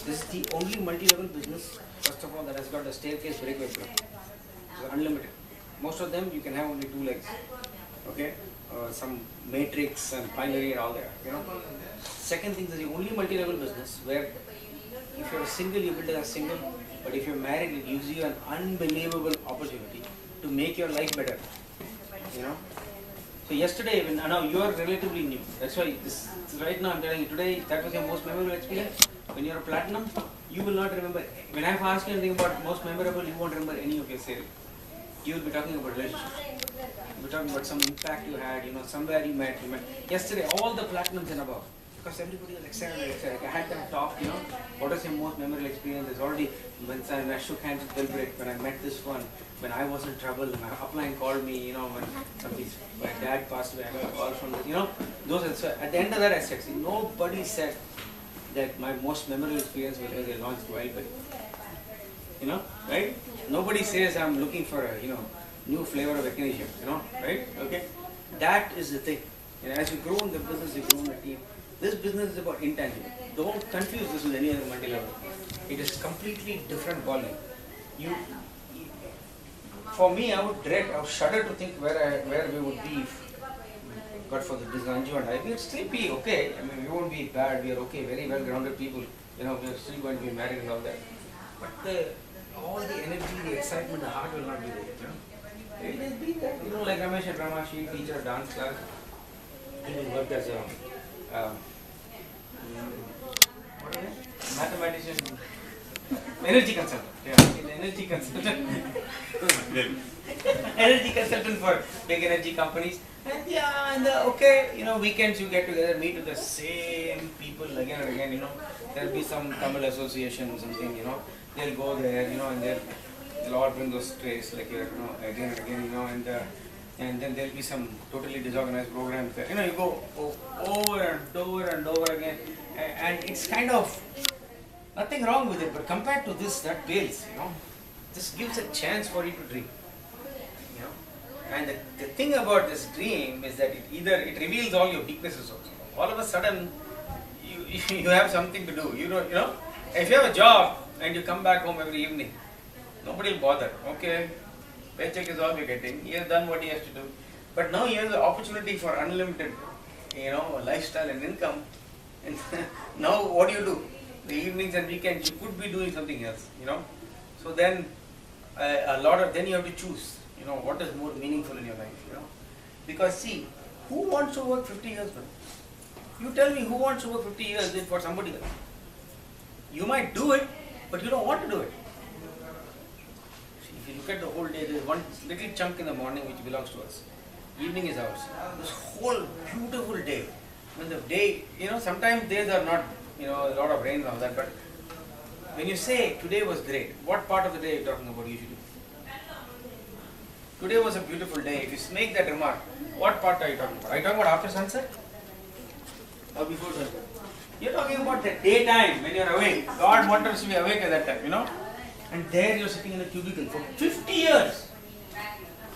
This is the only multi-level business, first of all, that has got a staircase breakaway plan. It's unlimited. Most of them you can have only 2 legs. Okay, some matrix and binary and all that. You know. Second thing is the only multi-level business where if you're a single, you build it as single. But if you're married, it gives you an unbelievable opportunity to make your life better. You know. So yesterday, when now you are relatively new. That's why this right now I'm telling you today. That was your most memorable experience. When you're a platinum, you will not remember. When I've asked you anything about most memorable, you won't remember any of your sales. You will be talking about relationships. You'll be talking about some impact you had. You know, somewhere you met. Yesterday, all the platinums and above. Because everybody was excited. I had them talk, you know, what was your most memorable experience? There's already, when I shook hands with Bill Britt, when I met this one, when I was in trouble, my upline called me, you know, when my dad passed away, I got a call from this, you know, those are, so at the end of that I said, see, nobody said that my most memorable experience was when they launched Wildberry. You know, right? Nobody says I'm looking for a, you know, new flavor of echinacea, you know, right? Okay? That is the thing. You know, as you grow in the business, you grow in the team. This business is about intangible. Don't confuse this with any other multi-level. It is completely different volume. For me, I would shudder to think where we would be if, God for the Anju and I, we would still be okay. I mean, we won't be bad. We are okay, very well-grounded people. You know, we are still going to be married and all that. But all the energy, the excitement, the heart will not be there. You know, it will be there. You know, like Ramesh and Rama, she teacher dance class. He worked as a mathematician, energy consultant. Yeah, he's an energy consultant. Energy consultant for big energy companies. And yeah, and okay, you know, weekends you get together, meet with the same people again and again. You know, there'll be some Tamil association or something. You know, they'll go there. You know, and they'll all bring those trays like you know again and again. You know, and then there'll be some totally disorganized programs there. You know, you go over and over and over again, and it's kind of nothing wrong with it, but compared to this, that pales. You know, this gives a chance for you to dream. You know, and the thing about this dream is that it reveals all your weaknesses also. All of a sudden, you have something to do. You know, if you have a job and you come back home every evening, nobody will bother. Okay. Paycheck is all we're getting. He has done what he has to do. But now he has the opportunity for unlimited, you know, lifestyle and income. And now what do? The evenings and weekends, you could be doing something else, you know. So then then you have to choose, you know, what is more meaningful in your life, you know. Because see, who wants to work 50 years, man? You tell me who wants to work 50 years for somebody else. You might do it, but you don't want to do it. If you look at the whole day, there is one little chunk in the morning which belongs to us. Evening is ours. This whole beautiful day. When the day, you know, sometimes days are not, you know, a lot of rain and all that, but when you say today was great, what part of the day are you talking about usually? Today was a beautiful day. If you make that remark, what part are you talking about? Are you talking about after sunset? Or before sunset? You're talking about the daytime when you're awake. God wanted us to be awake at that time, you know? And there you're sitting in a cubicle for 50 years.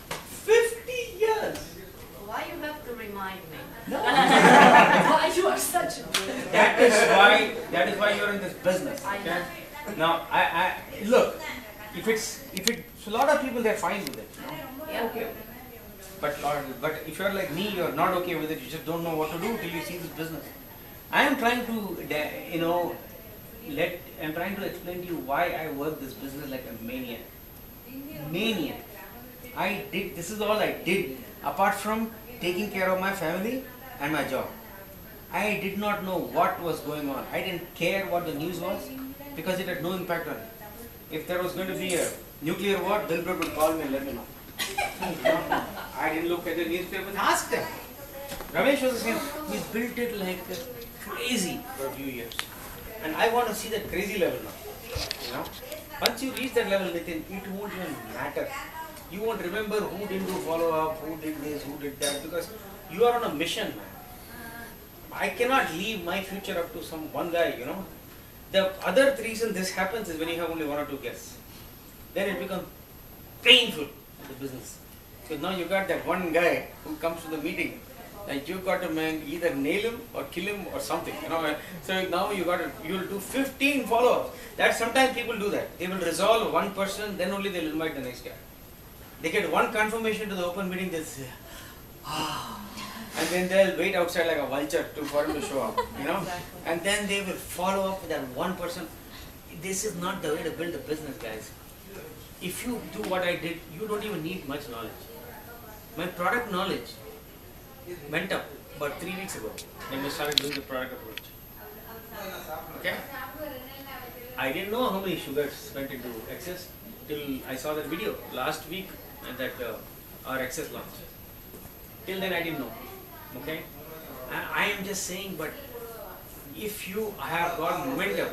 50 years! Why you have to remind me? No. Why you are such a good That is why you're in this business. Okay? Now, I look, if it's a lot of people, they're fine with it. You know? Okay. But if you're like me, you're not okay with it. You just don't know what to do till you see this business. I am trying to, you know, I'm trying to explain to you why I work this business like a maniac. Maniac. This is all I did, apart from taking care of my family and my job. I did not know what was going on. I didn't care what the news was because it had no impact on me. If there was going to be a nuclear war, Bill Britt would call me and let me know. I didn't look at the newspapers, ask them. Ramesh was the same. We built it like crazy for a few years. And I want to see that crazy level now. You know? Once you reach that level, Nitin, it won't even matter. You won't remember who didn't do follow-up, who did this, who did that, because you are on a mission, man. I cannot leave my future up to some one guy, you know. The other reason this happens is when you have only 1 or 2 guests. Then it becomes painful in the business. Because now you got that one guy who comes to the meeting Like you got to either nail him or kill him or something, you know. So now you'll do 15 follow-ups. That sometimes people do that. They will resolve one person, then only they'll invite the next guy. They get one confirmation to the open meeting, they'll say, and then they'll wait outside like a vulture for him to show up, you know. And then they will follow up with that one person. This is not the way to build a business, guys. If you do what I did, you don't even need much knowledge. My product knowledge went up about 3 weeks ago when we started doing the product approach. Okay? I didn't know how many sugars went into Access till I saw that video last week and that our Access launch. Till then I didn't know. Okay? I am just saying, but if you have got momentum,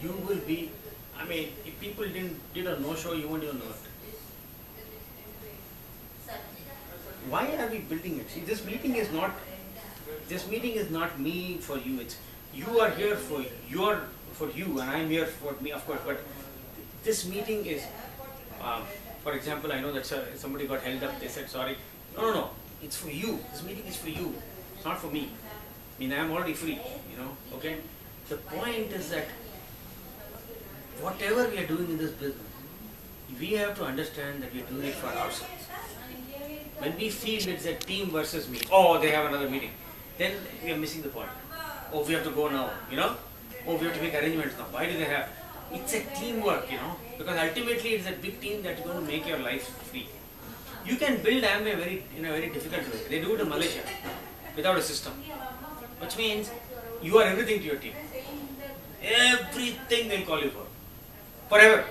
you will be, I mean, if people did a no-show, you won't even know it. Why are we building it? See, this meeting is not me for you. It's you are here for you, and I'm here for me, of course. But this meeting is, for example, I know that somebody got held up. They said sorry. No. It's for you. This meeting is for you. It's not for me. I mean, I'm already free. You know. Okay. The point is that whatever we are doing in this business, we have to understand that we are doing it for ourselves. When we feel it's a team versus me, oh, they have another meeting, then we are missing the point. Oh, we have to go now, you know. Oh, we have to make arrangements now. Why do they have? It's a teamwork, you know, because ultimately it's a big team that's going to make your life free. You can build Amway in a very difficult way. They do it in Malaysia without a system, which means you are everything to your team. Everything they'll call you for, forever.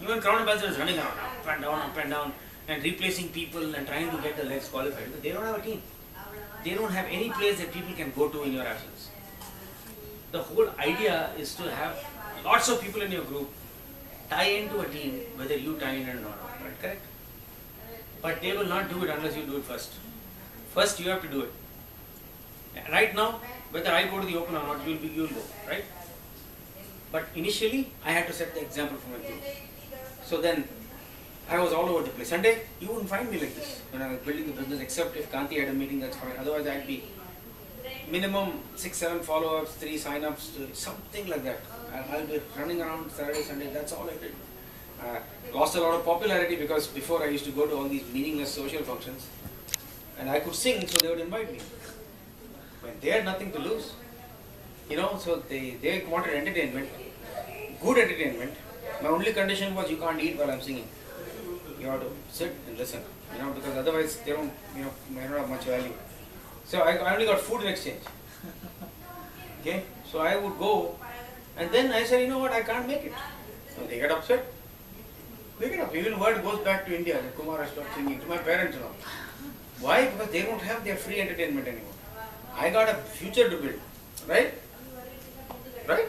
Even Crown Ambassador is running around up and down, and replacing people and trying to get the legs qualified. They don't have a team. They don't have any place that people can go to in your absence. The whole idea is to have lots of people in your group tie into a team, whether you tie in or not. Right? Correct? But they will not do it unless you do it first. First, you have to do it. Right now, whether I go to the open or not, you'll go. Right? But initially, I had to set the example for my group. So then, I was all over the place. Sunday, you wouldn't find me like this when I was building the business, except if Kanti had a meeting, that's fine. Otherwise, I'd be minimum 6-7 follow-ups, 3 sign-ups, something like that. I'll be running around Saturday, Sunday, that's all I did. Lost a lot of popularity because before I used to go to all these meaningless social functions and I could sing, so they would invite me. When they had nothing to lose, you know, so they wanted entertainment, good entertainment. My only condition was you can't eat while I'm singing. You have to sit and listen, you know, because otherwise they don't, you know, may not have much value. So I only got food in exchange. Okay, so I would go, and then I said, you know what, I can't make it. So they get upset. They get up. Even word goes back to India that Kumar has stopped singing to my parents and all. Why? Because they don't have their free entertainment anymore. I got a future to build, right? Right?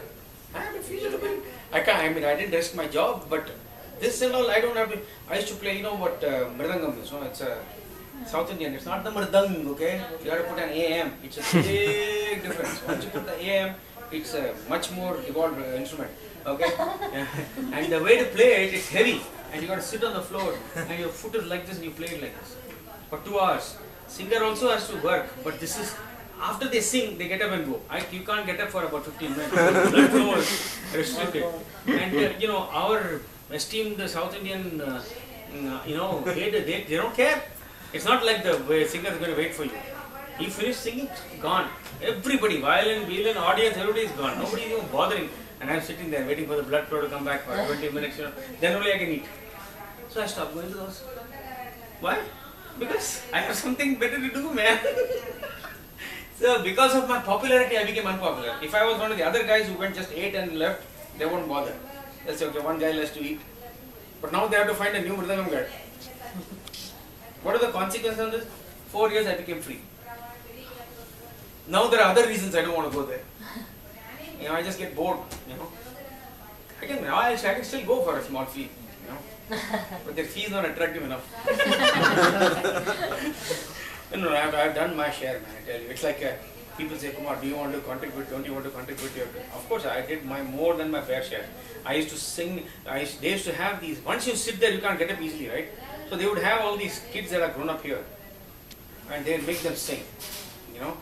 I have a future to build. I didn't risk my job, but this and all, I don't have to. I used to play, you know what mridangam is, no? It's a South Indian. It's not the mridang, okay? You have to put an AM. It's a big difference. Once you put the AM, it's a much more evolved instrument, okay? And the way to play it, it's heavy, and you got to sit on the floor, and your foot is like this, and you play it like this for 2 hours. Singer also has to work, but this is. After they sing, they get up and go. You can't get up for about 15 minutes. Blood flow is restricted. And you know, our esteemed South Indian, you know, they don't care. It's not like the singer is going to wait for you. He finished singing, gone. Everybody, violin, audience, everybody is gone. Nobody is even bothering. And I'm sitting there waiting for the blood flow to come back for 20 minutes. You know, then only I can eat. So I stopped going to those. Why? Because I have something better to do, man. So because of my popularity, I became unpopular. If I was one of the other guys who went just ate and left, they won't bother. They'll say, okay, one guy less to eat. But now they have to find a new Mridangam guy. What are the consequences of this? 4 years I became free. Now there are other reasons I don't want to go there. You know, I just get bored, you know. I can still go for a small fee, you know. But their fee is not attractive enough. No, I've done my share, man, I tell you. It's like people say, Kumar, do you want to contribute? Don't you want to contribute? Of course, I did more than my fair share. I used to sing, they used to have these, once you sit there, you can't get up easily, right? So they would have all these kids that are grown up here, and they would make them sing, you know.